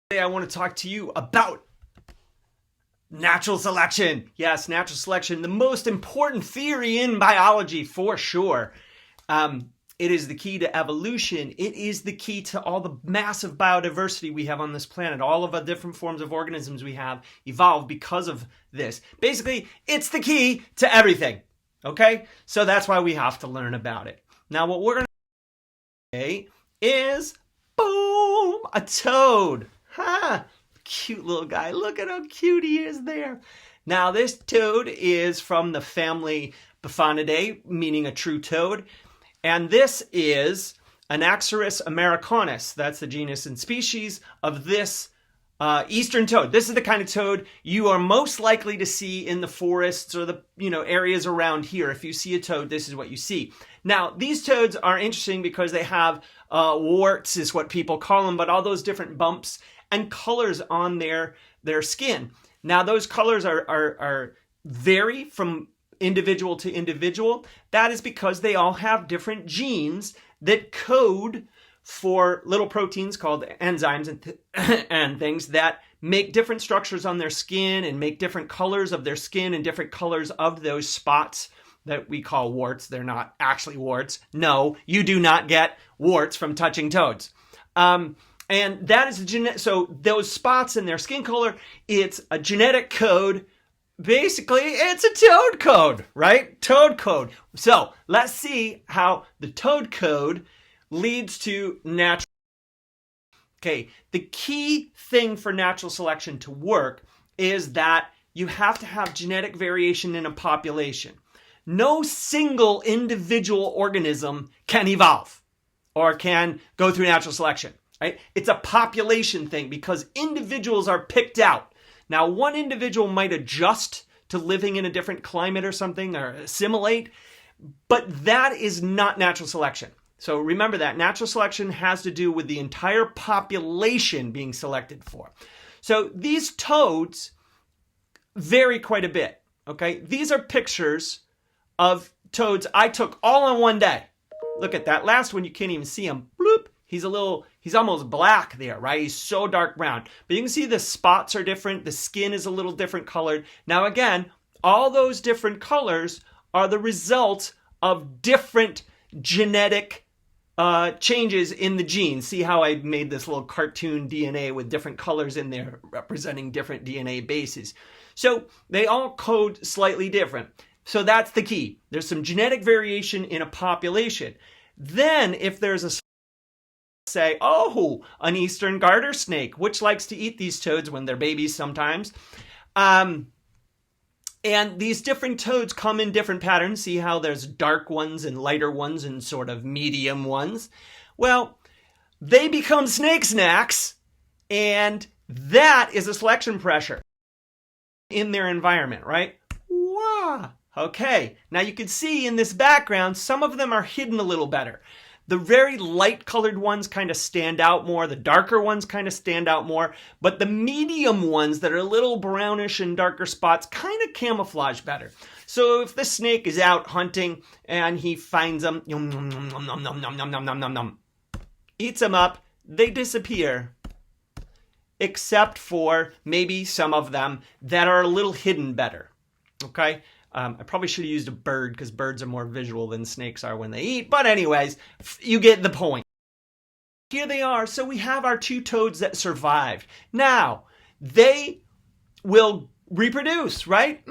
Today I want to talk to you about natural selection. Yes, natural selection, the most important theory in biology for sure. It is the key to evolution. It is the key to all the massive biodiversity we have on this planet. All of the different forms of organisms we have evolved because of this. Basically, it's the key to everything. Okay? So that's why we have to learn about it. Now, what we're going to say is, boom, a toad. Ha! Cute little guy. Look at how cute he is there. Now, this toad is from the family Biphonidae, meaning a true toad. And this is an Anaxyrus americanus. That's the genus and species of this eastern toad. This is the kind of toad you are most likely to see in the forests or the areas around here. If you see a toad, this is what you see. Now, these toads are interesting because they have warts, is what people call them, but all those different bumps and colors on their skin. Now, those colors are vary from individual to individual. That is because they all have different genes that code for little proteins called enzymes and things that make different structures on their skin and make different colors of their skin and different colors of those spots that we call warts. They're not actually warts. No, you do not get warts from touching toads. And that is a genetic, so those spots in their skin color, it's a genetic code. Basically, it's a toad code, right? Toad code. So let's see how the toad code leads to natural. Okay, the key thing for natural selection to work is that you have to have genetic variation in a population. No single individual organism can evolve or can go through natural selection. Right? It's a population thing because individuals are picked out. Now, one individual might adjust to living in a different climate or something or assimilate, but that is not natural selection. So remember that. Natural selection has to do with the entire population being selected for. So these toads vary quite a bit. Okay, these are pictures of toads I took all in one day. Look at that last one. You can't even see him. Bloop. He's almost black there, right? He's so dark brown. But you can see the spots are different. The skin is a little different colored. Now again, all those different colors are the result of different genetic changes in the genes. See how I made this little cartoon DNA with different colors in there representing different DNA bases. So they all code slightly different. So that's the key. There's some genetic variation in a population. Then if there's a say, oh, an eastern garter snake, which likes to eat these toads when they're babies sometimes. And these different toads come in different patterns. See how there's dark ones and lighter ones and sort of medium ones. Well, they become snake snacks, and that is a selection pressure in their environment, right? Wow. Okay, now you can see in this background, some of them are hidden a little better. The very light colored ones kind of stand out more. The darker ones kind of stand out more. But the medium ones that are a little brownish and darker spots kind of camouflage better. So if the snake is out hunting and he finds them, eats them up, they disappear. Except for maybe some of them that are a little hidden better. Okay? I probably should have used a bird because birds are more visual than snakes are when they eat. But anyways, you get the point. Here they are. So we have our two toads that survived. Now, they will reproduce, right?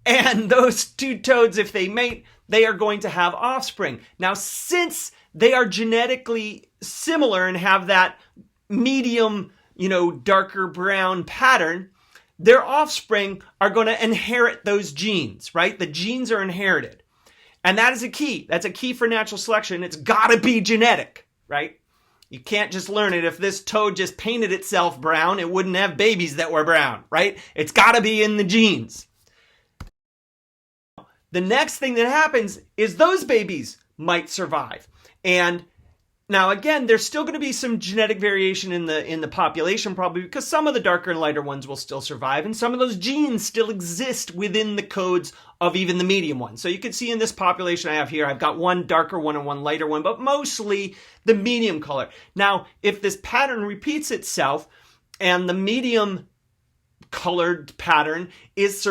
And those two toads, if they mate, they are going to have offspring. Now, since they are genetically similar and have that medium, darker brown pattern, their offspring are going to inherit those genes, right? The genes are inherited. And that is a key. That's a key for natural selection. It's got to be genetic, right? You can't just learn it. If this toad just painted itself brown, it wouldn't have babies that were brown, right? It's got to be in the genes. The next thing that happens is those babies might survive. And Now, again, there's still going to be some genetic variation in the population, probably because some of the darker and lighter ones will still survive, and some of those genes still exist within the codes of even the medium ones. So you can see in this population I have here, I've got one darker one and one lighter one, but mostly the medium color. Now, if this pattern repeats itself and the medium colored pattern is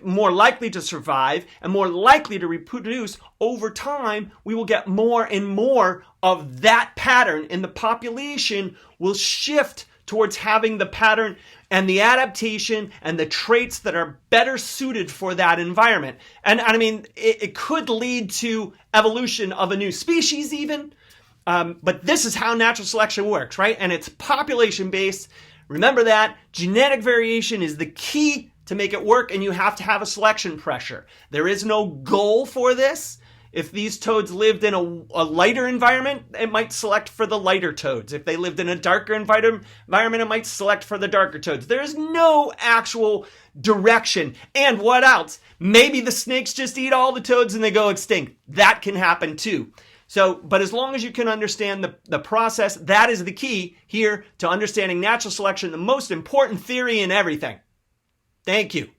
more likely to survive and more likely to reproduce, over time we will get more and more of that pattern, and the population will shift towards having the pattern and the adaptation and the traits that are better suited for that environment. And I mean, it could lead to evolution of a new species even, but this is how natural selection works, right? And it's population based. Remember that genetic variation is the key to make it work, and you have to have a selection pressure. There is no goal for this. If these toads lived in a lighter environment, it might select for the lighter toads. If they lived in a darker environment, it might select for the darker toads. There is no actual direction. And what else? Maybe the snakes just eat all the toads and they go extinct. That can happen too. So, but as long as you can understand the process, that is the key here to understanding natural selection, the most important theory in everything. Thank you.